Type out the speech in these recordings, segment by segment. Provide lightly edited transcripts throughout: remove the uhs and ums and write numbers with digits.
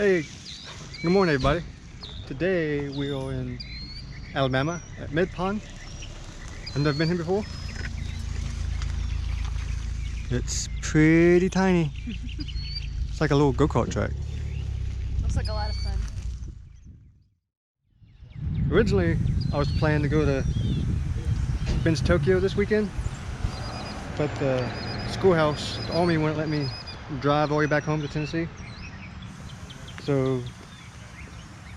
Hey, good morning everybody. Today we are in Alabama at Midpond. I've never been here before. It's pretty tiny. It's like a little go-kart track. Looks like a lot of fun. Originally, I was planning to go to Binge Tokyo this weekend, but the schoolhouse, the Army wouldn't let me drive all the way back home to Tennessee. So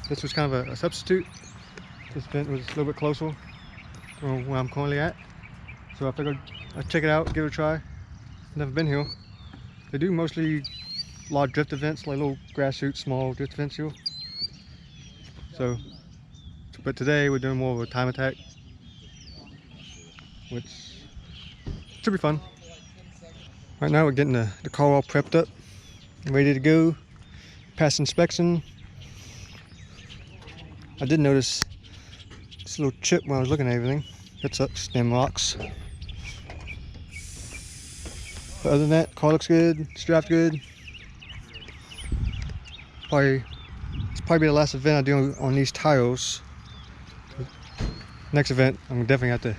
this was kind of a substitute. This event was a little bit closer from where I'm currently at. So I figured I'd check it out, give it a try. Never been here. They do mostly large drift events, like little grassroots, small drift events here. So, but today we're doing more of a time attack, which should be fun. Right now we're getting the car all prepped up, ready to go, pass inspection. I did notice this little chip when I was looking at everything. It's up stem rocks. But other than that, car looks good, strapped good. It's probably the last event I do on these tires. Next event, I'm definitely have to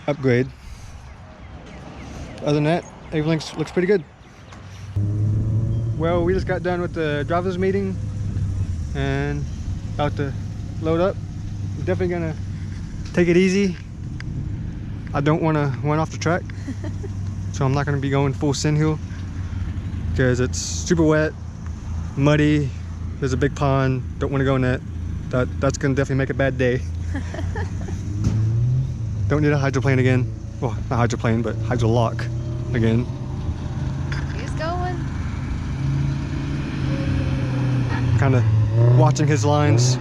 upgrade. Other than that, everything looks pretty good. Well, we just got done with the driver's meeting and about to load up. I'm definitely gonna take it easy. I don't want to run off the track, so I'm not gonna be going full send hill because it's super wet, muddy. There's a big pond. Don't want to go in that. That's gonna definitely make a bad day. Don't need a hydroplane again. Well, not hydroplane, but hydrolock again. He's going. Kind of watching his lines.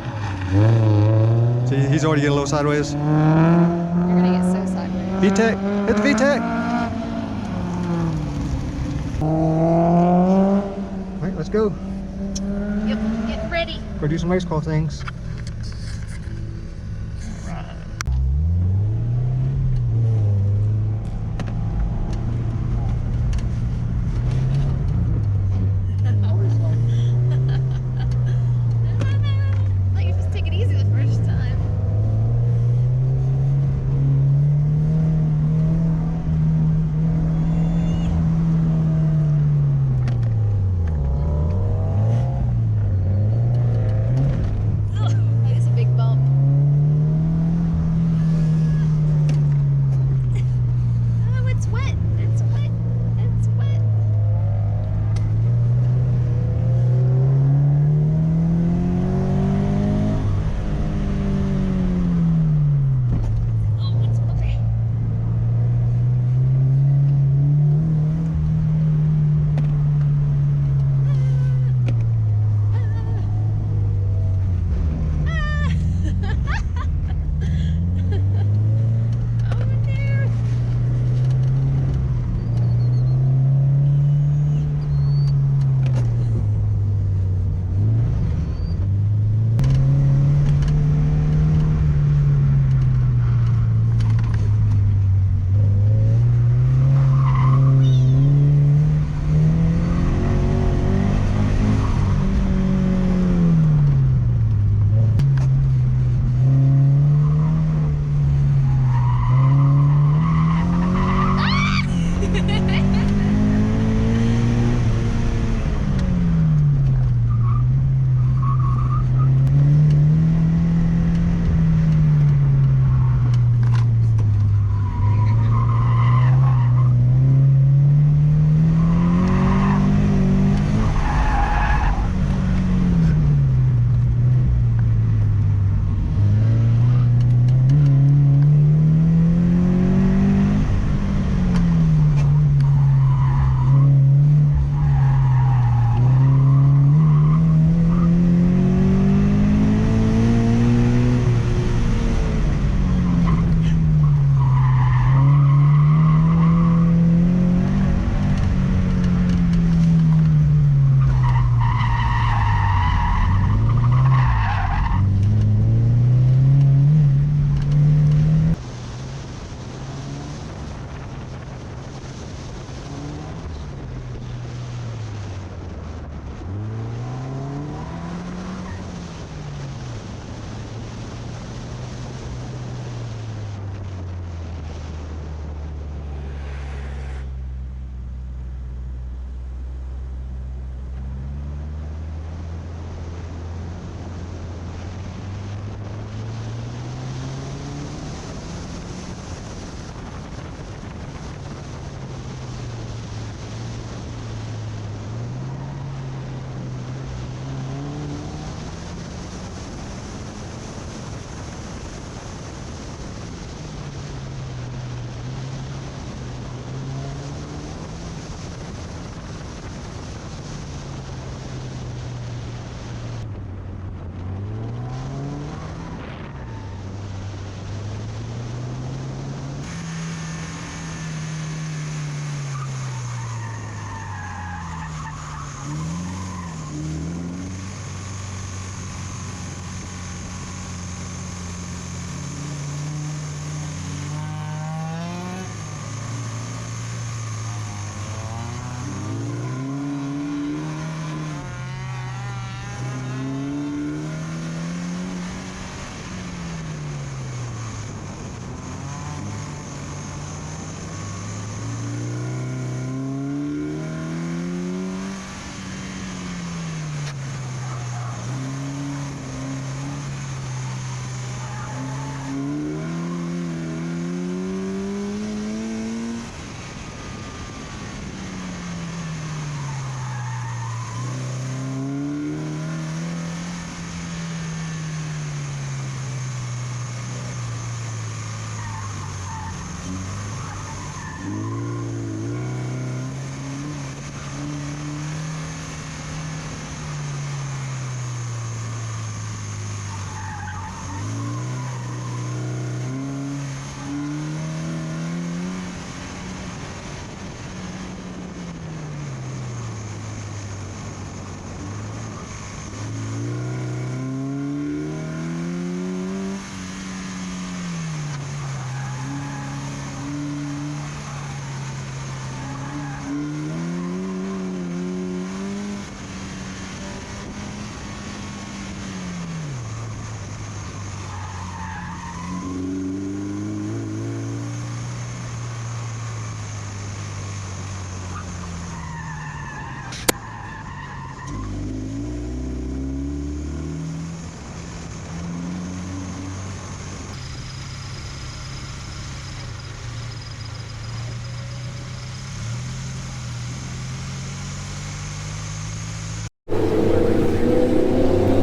See, he's already getting a little sideways. You're gonna get so sideways. VTEC, hit the VTEC. All right, let's go. Yep, get ready. Go do some race car things.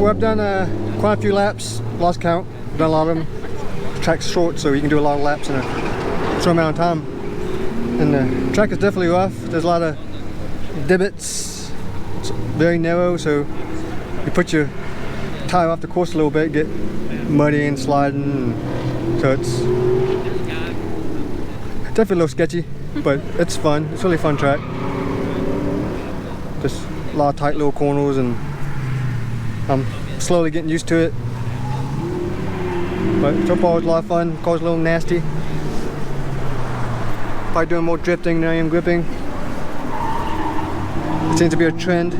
I've done quite a few laps, lost count, done a lot of them. The track's short, so you can do a lot of laps in a short amount of time. And the track is definitely rough. There's a lot of divots. It's very narrow, so you put your tire off the course a little bit, get muddy and sliding. So it's definitely a little sketchy, but it's fun. It's a really fun track. Just a lot of tight little corners, and I'm slowly getting used to it. But so far it's a lot of fun. Car's a little nasty. Probably doing more drifting than I am gripping. It seems to be a trend.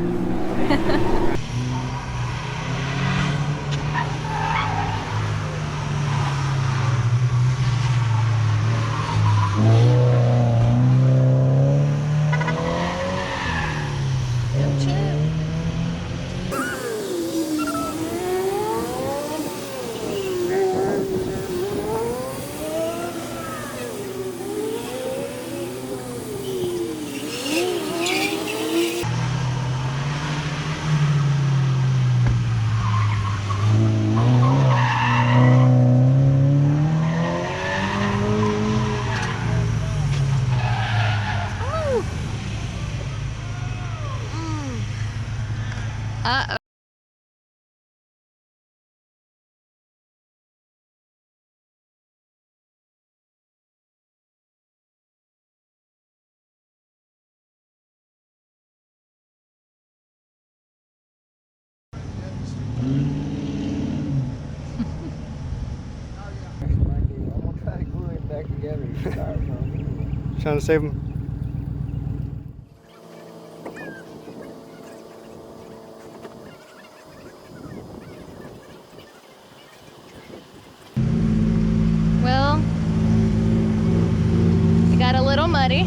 Uh-oh. Trying to save him. Well, it got a little muddy.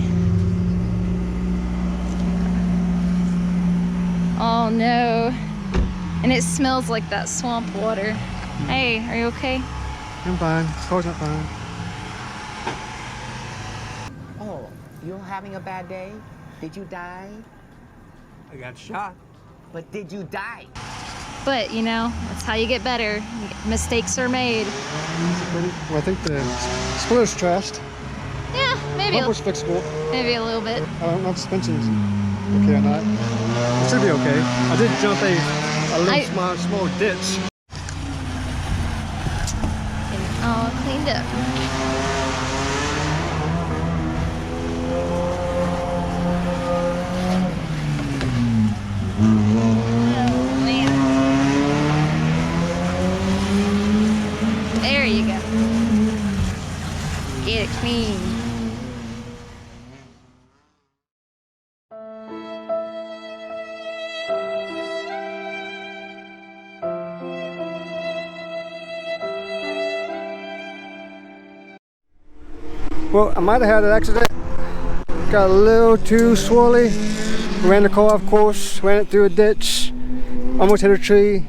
Oh no. And it smells like that swamp water. Hey, are you okay? I'm fine. This car's not fine. Oh, you're having a bad day? Did you die? I got shot. But did you die? But, you know, that's how you get better. Mistakes are made. Well, I think the splitter's trashed. Yeah, maybe Bumper's fixable. maybe a little bit. I don't know if suspension's okay or not. It should be okay. I did jump a little small ditch. Getting all cleaned up. There you go. Get it clean. Well, I might have had an accident. Got a little too swirly. Ran the car off course, ran it through a ditch, almost hit a tree.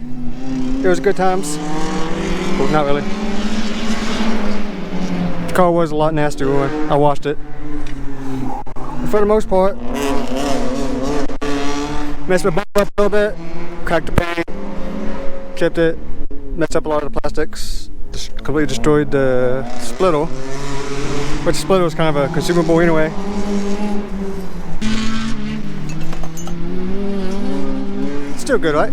It was good times. Well, not really. The car was a lot nastier when I washed it. But for the most part, messed my bumper up a little bit, cracked the paint, chipped it, messed up a lot of the plastics, just completely destroyed the splitter. But the splitter was kind of a consumable anyway. Still good, right?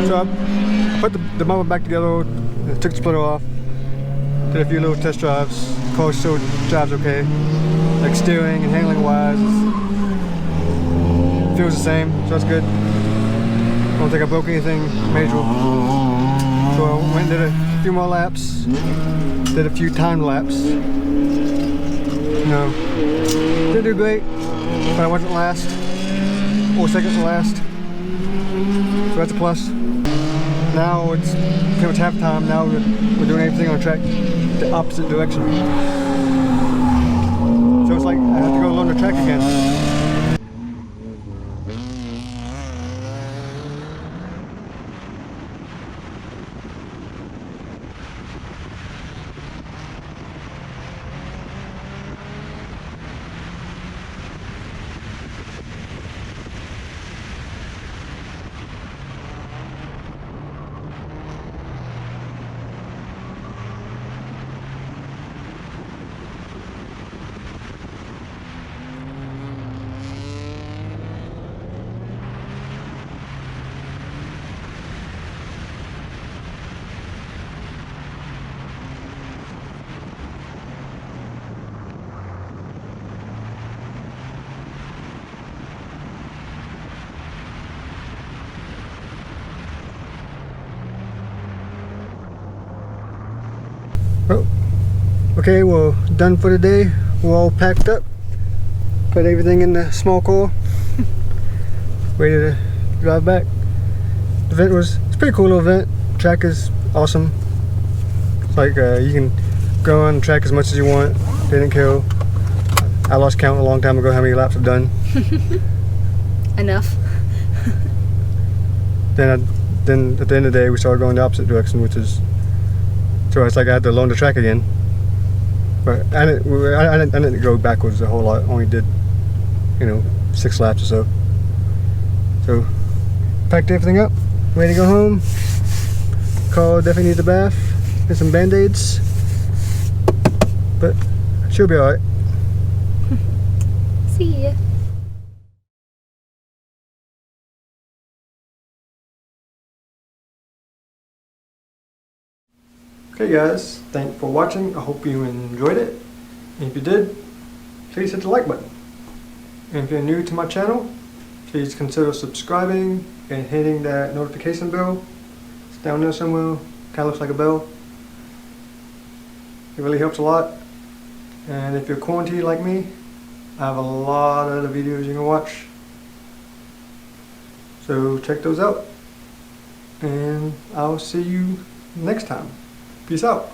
So I put the bumper back together, took the splitter off, did a few little test drives. The car still drives okay. Like steering and handling wise, feels the same, so that's good. I don't think I broke anything major. So I went and did a few more laps, did a few timed laps. You know, didn't do great, but I wasn't last, or second to last. So that's a plus. Now it's pretty much half time. Now we're doing everything on the track the opposite direction. So it's like I have to go along the track again. Oh, okay, we're done for the day. We're all packed up. Put everything in the small car. Ready to drive back. The event it's a pretty cool little event. Track is awesome. It's like you can go on the track as much as you want. Didn't kill. I lost count a long time ago how many laps I've done. Enough. Then at the end of the day we started going the opposite direction, which is so it's like I had to learn the track again. But I didn't go backwards a whole lot. Only did, 6 laps or so. So packed everything up, ready to go home. Car definitely needs a bath and some band-aids, but she'll be alright. See ya. Okay guys, thanks for watching. I hope you enjoyed it. And if you did, please hit the like button. And if you're new to my channel, please consider subscribing and hitting that notification bell. It's down there somewhere, kind of looks like a bell. It really helps a lot. And if you're quarantined like me, I have a lot of other videos you can watch. So check those out. And I'll see you next time. Peace out.